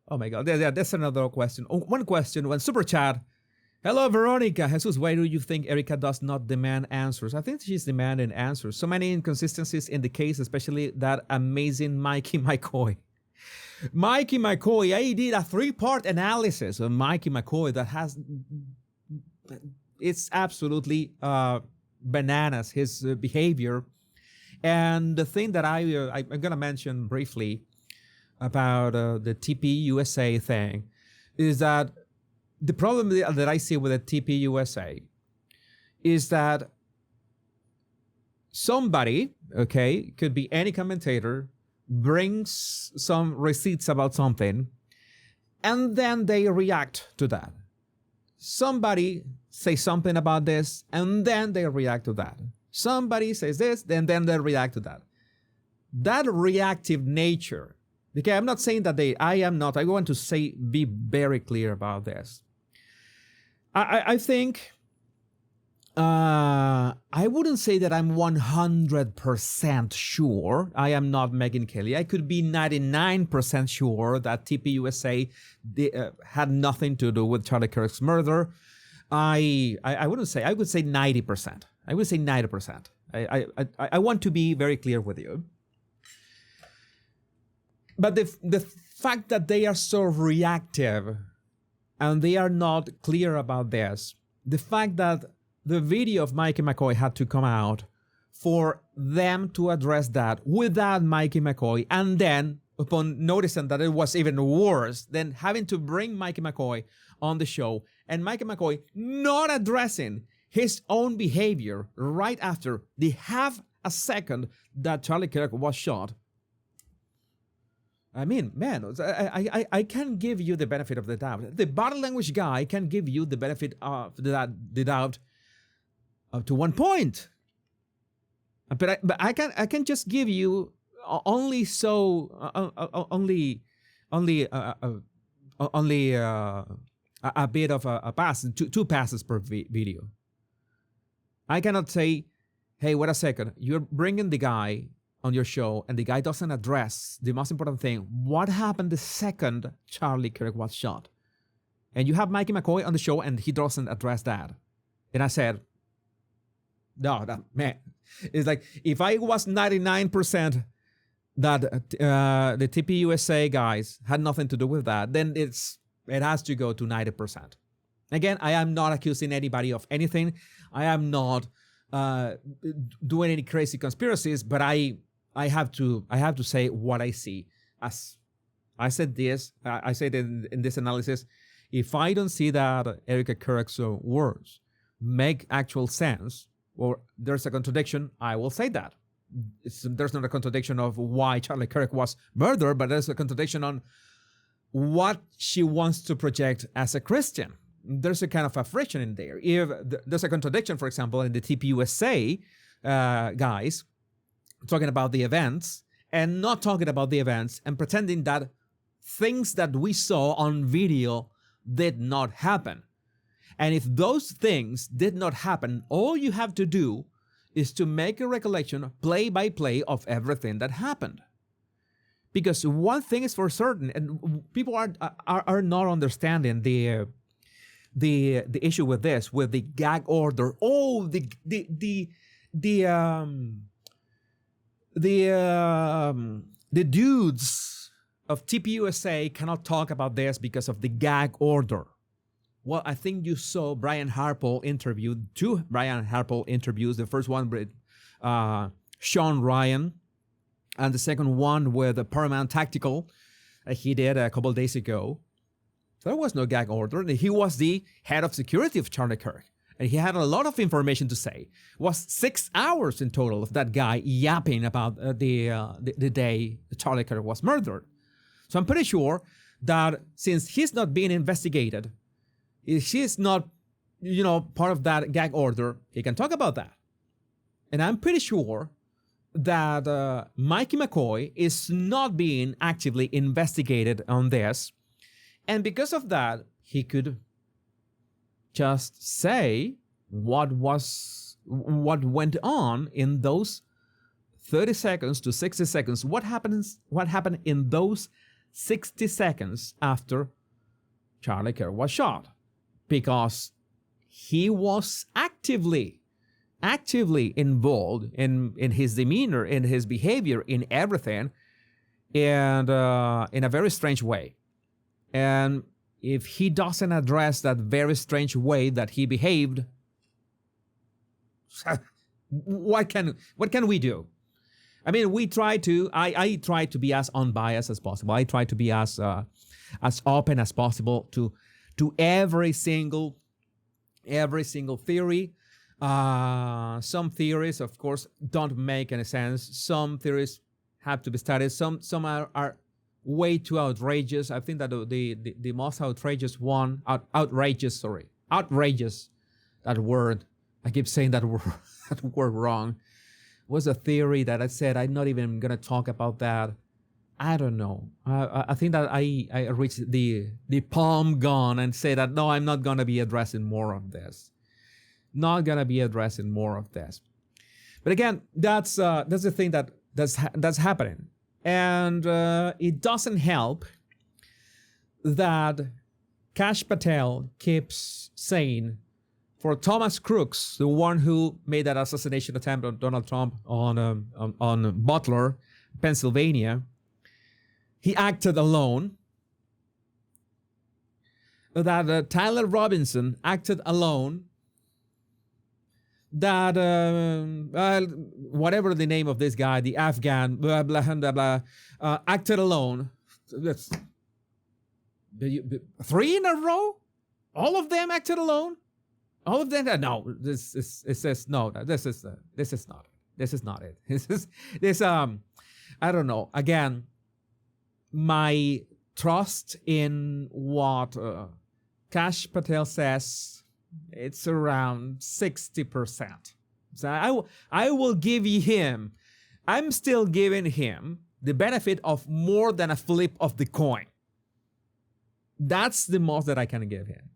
Oh my God. Yeah, that's another question. Oh, one question, one super chat. Hello, Veronica. Jesus, why do you think Erica does not demand answers? I think she's demanding answers. So many inconsistencies in the case, especially that amazing Mikey McCoy. Mikey McCoy, I did a 3-part analysis of Mikey McCoy that has, it's absolutely bananas, his behavior. And the thing that I'm going to mention briefly about the TPUSA thing is that the problem that I see with the TPUSA is that somebody, okay, could be any commentator, brings some receipts about something, and then they react to that. Somebody says something about this, and then they react to that. Somebody says this, and then they react to that. That reactive nature, okay, I'm not saying that I want to say, be very clear about this. I think, I wouldn't say that I'm 100% sure. I am not Megyn Kelly. I could be 99% sure that TPUSA had nothing to do with Charlie Kirk's murder. I wouldn't say, I would say 90%. I would say 90%. I want to be very clear with you. But the fact that they are so reactive and they are not clear about this, the fact that the video of Mikey McCoy had to come out for them to address that without Mikey McCoy, and then upon noticing that it was even worse, then having to bring Mikey McCoy on the show, and Mikey McCoy not addressing his own behavior right after the half a second that Charlie Kirk was shot. I mean, man, I can give you the benefit of the doubt. The body language guy can give you the benefit of the doubt up to one point. But I can just give you only a bit of a pass, two passes per video. I cannot say, hey, wait a second, you're bringing the guy on your show and the guy doesn't address the most important thing. What happened the second Charlie Kirk was shot? And you have Mikey McCoy on the show and he doesn't address that. And I said, no, man. It's like, if I was 99% that the TPUSA guys had nothing to do with that, then it has to go to 90%. Again, I am not accusing anybody of anything. I am not doing any crazy conspiracies, but I have to say what I see. As I said this, I said in this analysis, if I don't see that Erica Kirk's words make actual sense, or there's a contradiction, I will say that. There's not a contradiction of why Charlie Kirk was murdered, but there's a contradiction on what she wants to project as a Christian. There's a kind of a friction in there. If there's a contradiction, for example, in the TPUSA guys talking about the events and not talking about the events and pretending that things that we saw on video did not happen. And if those things did not happen, all you have to do is to make a recollection, play by play, of everything that happened. Because one thing is for certain, and people are not understanding the issue with this, with the gag order. Oh, the dudes of TPUSA cannot talk about this because of the gag order. Well, I think you saw Brian Harpole interviewed, two Brian Harpole interviews. The first one with Sean Ryan, and the second one with Paramount Tactical he did a couple of days ago. There was no gag order. He was the head of security of Charlie Kirk, and he had a lot of information to say. It was 6 hours in total of that guy yapping about the day Charlie Kirk was murdered. So I'm pretty sure that since he's not being investigated, if she's not, part of that gag order, he can talk about that. And I'm pretty sure that Mikey McCoy is not being actively investigated on this. And because of that, he could just say what went on in those 30 seconds to 60 seconds. What happened in those 60 seconds after Charlie Kirk was shot, because he was actively involved in his demeanor, in his behavior, in everything, and in a very strange way. And if he doesn't address that very strange way that he behaved, what can we do? I mean, we try to. I try to be as unbiased as possible. I try to be as open as possible to every single theory. Some theories, of course, don't make any sense. Some theories have to be studied. Some are way too outrageous. I think that the most outrageous one, outrageous. That word. I keep saying that word, that word wrong. Was a theory that I said I'm not even gonna talk about that. I don't know. I think that I reached the palm gun and say that no, I'm not gonna be addressing more of this. Not gonna be addressing more of this. But again, that's the thing that's happening, and it doesn't help that Kash Patel keeps saying, for Thomas Crooks, the one who made that assassination attempt on Donald Trump on Butler, Pennsylvania, he acted alone. That Tyler Robinson acted alone. That whatever the name of this guy, the Afghan, blah blah blah blah, acted alone. That's 3 in a row. All of them acted alone. All of them. No, this is. It says no. This is not it. This is not it. This. I don't know. Again, my trust in what Kash Patel says, it's around 60%. So I will give him. I'm still giving him the benefit of more than a flip of the coin. That's the most that I can give him.